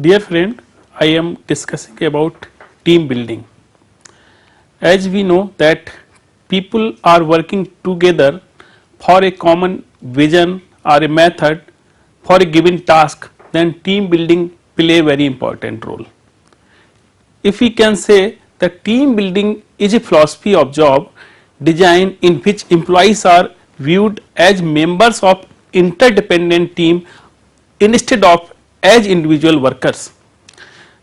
Dear friend, I am discussing about team building. As we know that people are working together for a common vision or a method for a given task, then team building play a very important role. If we can say that team building is a philosophy of job design in which employees are viewed as members of interdependent team instead of as individual workers.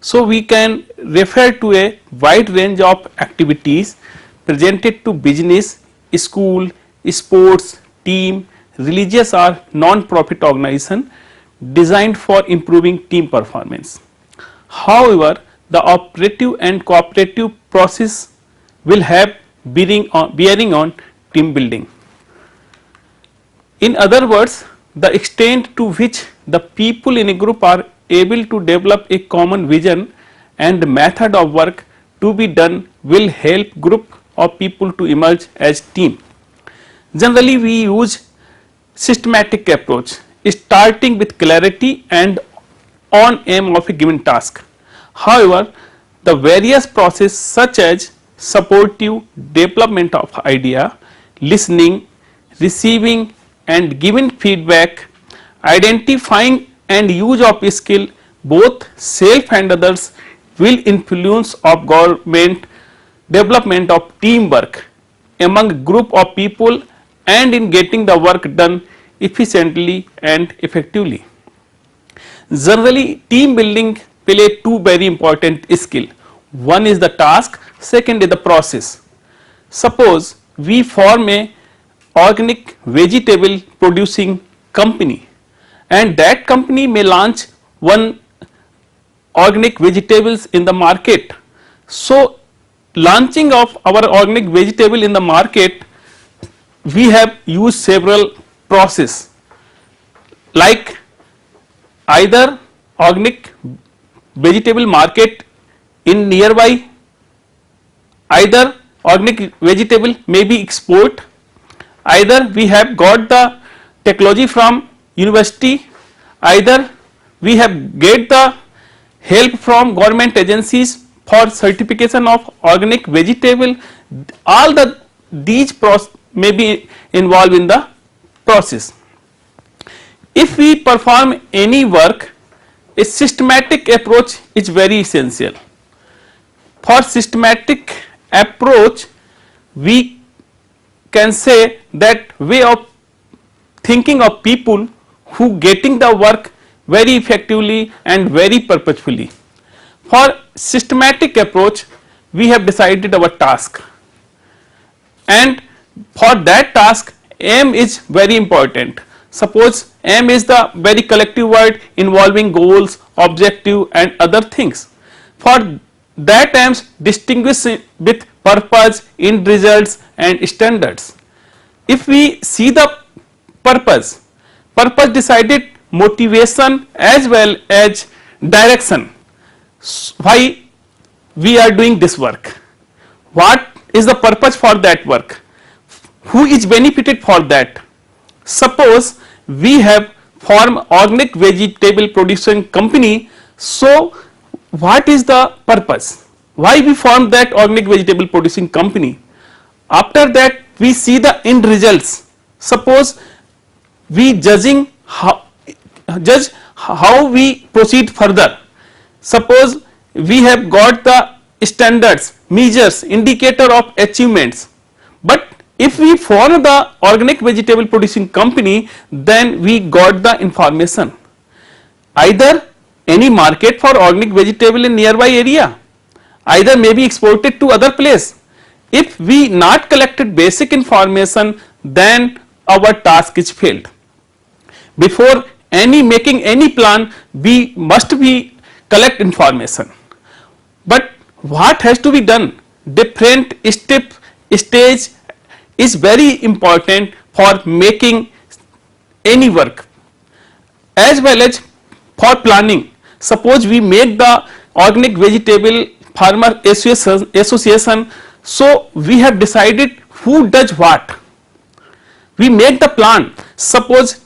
So we can refer to a wide range of activities presented to business, school, sports, team, religious or non-profit organization designed for improving team performance. However, the operative and cooperative process will have bearing on team building. In other words, the extent to which the people in a group are able to develop a common vision and method of work to be done will help group of people to emerge as team. Generally, we use systematic approach starting with clarity and on aim of a given task. However, the various process such as supportive development of idea, listening, receiving and giving feedback, identifying and use of skill both self and others will influence of government development of teamwork among group of people and in getting the work done efficiently and effectively. Generally, team building play two very important skill. One is the task, second is the process. Suppose we form a organic vegetable producing company and that company may launch one organic vegetables in the market. So launching of our organic vegetable in the market, we have used several process like either organic vegetable market in nearby, either organic vegetable may be export, either we have got the technology from university, either we have get the help from government agencies for certification of organic vegetable. All these process may be involved in the process. If we perform any work, a systematic approach is very essential. For systematic approach, we can say that way of thinking of people who getting the work very effectively and very purposefully. For systematic approach, we have decided our task, and for that task aim is very important. Suppose aim is the very collective word involving goals, objective and other things. For that aims distinguish with purpose, end results and standards. If we see the purpose decided motivation as well as direction. Why we are doing this work? What is the purpose for that work? Who is benefited for that? Suppose we have formed organic vegetable producing company. So what is the purpose? Why we formed that organic vegetable producing company? After that we see the end results. Suppose we judge how we proceed further. Suppose we have got the standards, measures, indicator of achievements, but if we form the organic vegetable producing company, then we got the information, either any market for organic vegetable in nearby area, either may be exported to other place. If we not collected basic information, then our task is failed. Before making any plan, we must be collect information. But what has to be done? Different stage is very important for making any work, as well as for planning. Suppose we make the organic vegetable farmer association, so we have decided who does what. We make the plan. Suppose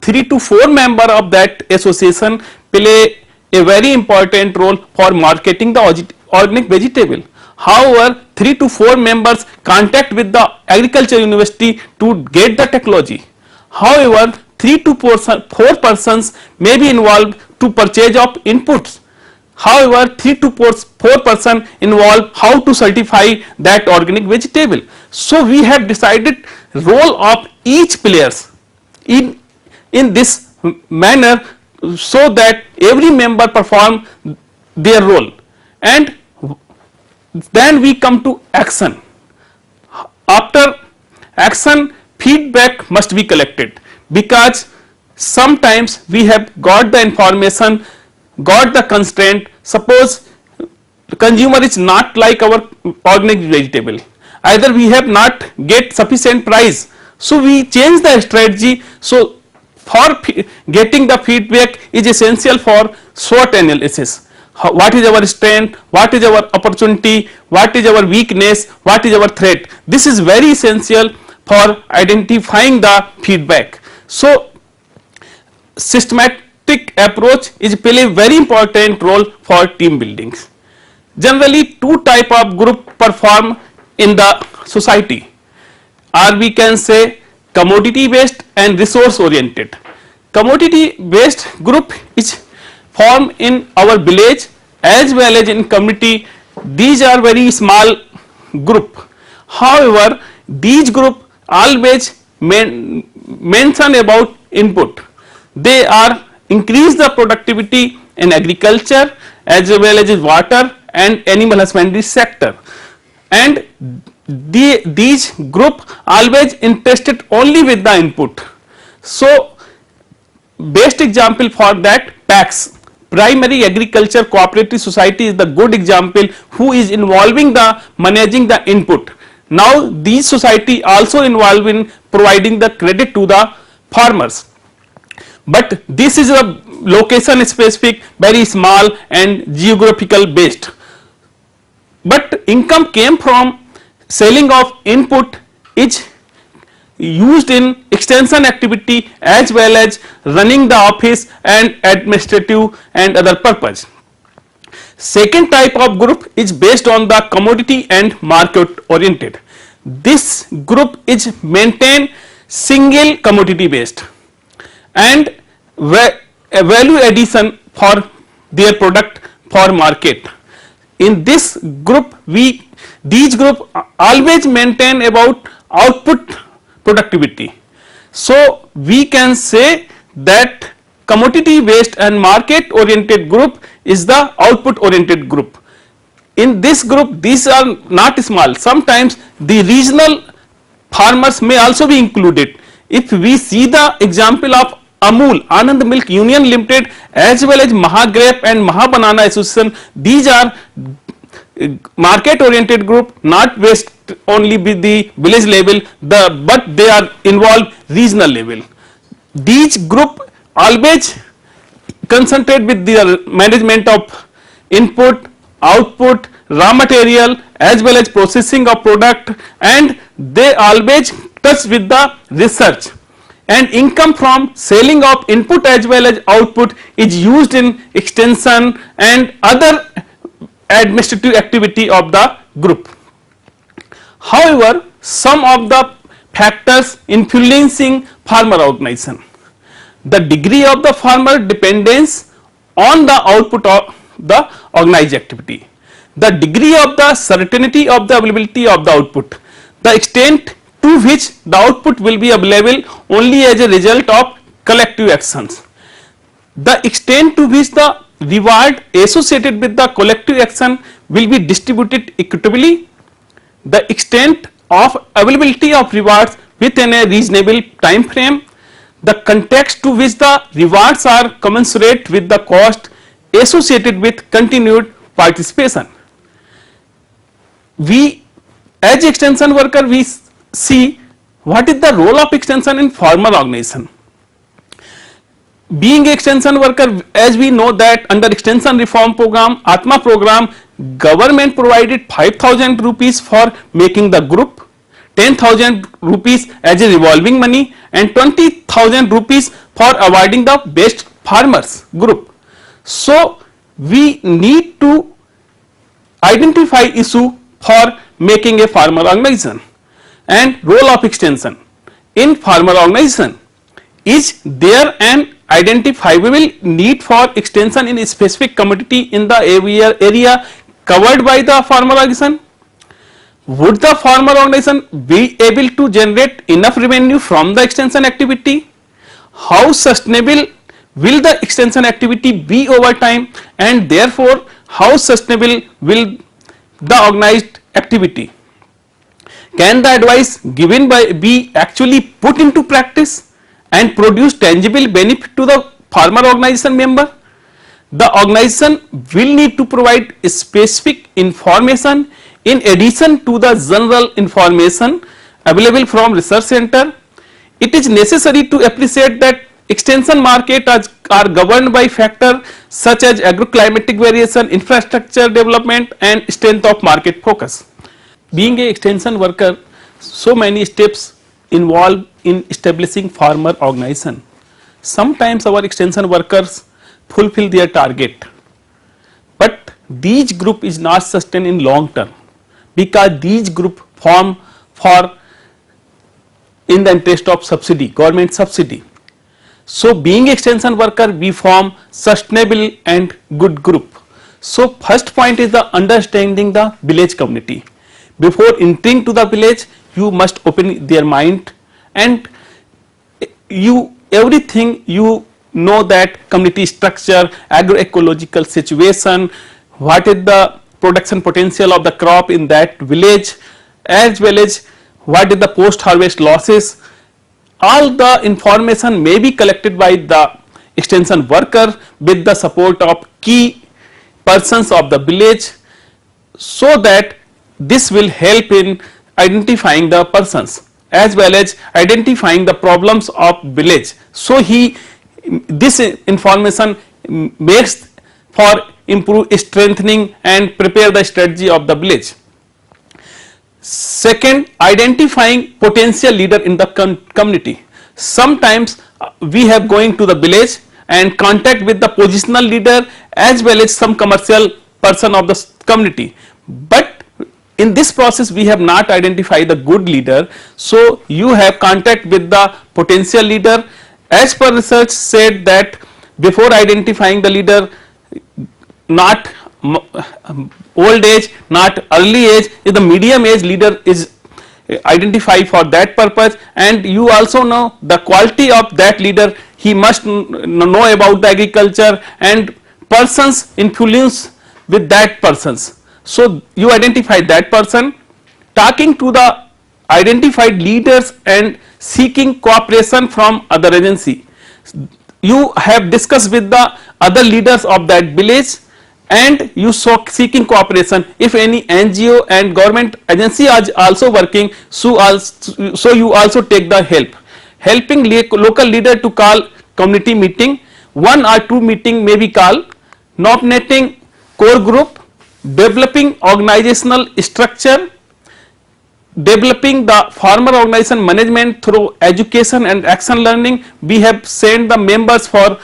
3 to 4 members of that association play a very important role for marketing the organic vegetable. However, 3 to 4 members contact with the agriculture university to get the technology. However, 3 to 4 persons may be involved to purchase of inputs. However, 3 to 4 person involved how to certify that organic vegetable. So we have decided role of each players in this manner, so that every member perform their role, and then we come to action. After action, feedback must be collected, because sometimes we have got the information, got the constraint. Suppose the consumer is not like our organic vegetable, either we have not get sufficient price, so we change the strategy. So for getting the feedback is essential for SWOT analysis. What is our strength, what is our opportunity, what is our weakness, what is our threat. This is very essential for identifying the feedback. So systematic approach is play a very important role for team building. Generally, two type of group perform in the society, or we can say commodity based and resource oriented. Commodity based group is formed in our village as well as in community. These are very small group. However, these group always mention about input. They are increase the productivity in agriculture as well as in water and animal husbandry sector, and these group always interested only with the input. So best example for that, PAX, Primary Agriculture Cooperative Society, is the good example who is involving the managing the input. Now these society also involved in providing the credit to the farmers, but this is a location specific, very small and geographical based, but income came from selling of input is used in extension activity as well as running the office and administrative and other purpose. Second type of group is based on the commodity and market oriented. This group is maintain single commodity based and value addition for their product for market. In this group, these group always maintain about output productivity. So we can say that commodity based and market oriented group is the output oriented group. In this group, these are not small, sometimes the regional farmers may also be included. If we see the example of Amul, Anand Milk Union Limited as well as Mahagrape and Mahabanana Association, these are market oriented group, not based only with the village level, but they are involved regional level. These group always concentrate with the management of input, output, raw material as well as processing of product, and they always touch with the research, and income from selling of input as well as output is used in extension and other administrative activity of the group. However, some of the factors influencing farmer organization, the degree of the farmer dependence on the output of the organized activity, the degree of the certainty of the availability of the output, the extent to which the output will be available only as a result of collective actions, the extent to which the reward associated with the collective action will be distributed equitably, the extent of availability of rewards within a reasonable time frame, the context to which the rewards are commensurate with the cost associated with continued participation. We as extension worker, we see what is the role of extension in farmer organization. Being extension worker, as we know that under extension reform program, Atma program, government provided 5,000 rupees for making the group, 10,000 rupees as a revolving money and 20,000 rupees for awarding the best farmers group. So we need to identify issue for making a farmer organization and role of extension. In farmer organization, is there an identifiable need for extension in a specific commodity in the area covered by the farmer organization? Would the farmer organization be able to generate enough revenue from the extension activity? How sustainable will the extension activity be over time, and therefore how sustainable will the organized activity? Can the advice given by be actually put into practice and produce tangible benefit to the farmer organization member? The organization will need to provide specific information in addition to the general information available from research center. It is necessary to appreciate that extension market are governed by factors such as agroclimatic variation, infrastructure development and strength of market focus. Being a extension worker, so many steps involved in establishing farmer organization. Sometimes our extension workers fulfill their target, but these group is not sustained in long term, because these group form for in the interest of subsidy, government subsidy. So being extension worker, we form sustainable and good group. So first point is the understanding the village community. Before entering to the village, you must open their mind, and everything you know, that community structure, agroecological situation, what is the production potential of the crop in that village, as well as what is the post harvest losses. All the information may be collected by the extension worker with the support of key persons of the village, so that this will help in identifying the persons as well as identifying the problems of village. So this information makes for improve strengthening and prepare the strategy of the village. Second, identifying potential leader in the community. Sometimes we have going to the village and contact with the positional leader as well as some commercial person of the community, but in this process we have not identified the good leader. So you have contact with the potential leader. As per research said that before identifying the leader, not old age, not early age, if the medium age leader is identified for that purpose, and you also know the quality of that leader. He must know about the agriculture and persons influence with that persons. So you identify that person, talking to the identified leaders and seeking cooperation from other agency. You have discussed with the other leaders of that village and you seeking cooperation. If any NGO and government agency are also working, so you also take the help. Helping local leader to call community meeting, 1 or 2 meeting may be called, nominating core group, developing organizational structure, developing the farmer organization management through education and action learning. We have sent the members for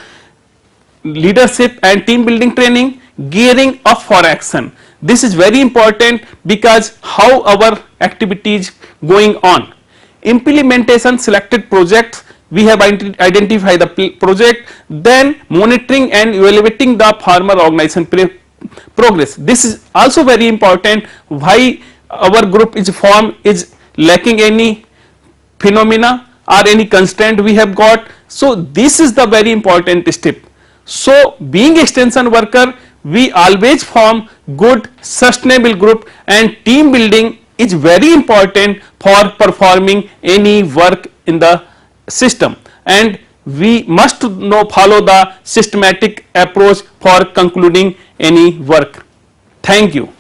leadership and team building training, gearing up for action. This is very important because how our activities going on. Implementation selected projects, we have identified the project, then monitoring and evaluating the farmer organization progress. This is also very important. Why our group is formed, is lacking any phenomena or any constraint we have got. So this is the very important step. So being extension worker, we always form good sustainable group, and team building is very important for performing any work in the system, and we must follow the systematic approach for concluding any work. Thank you.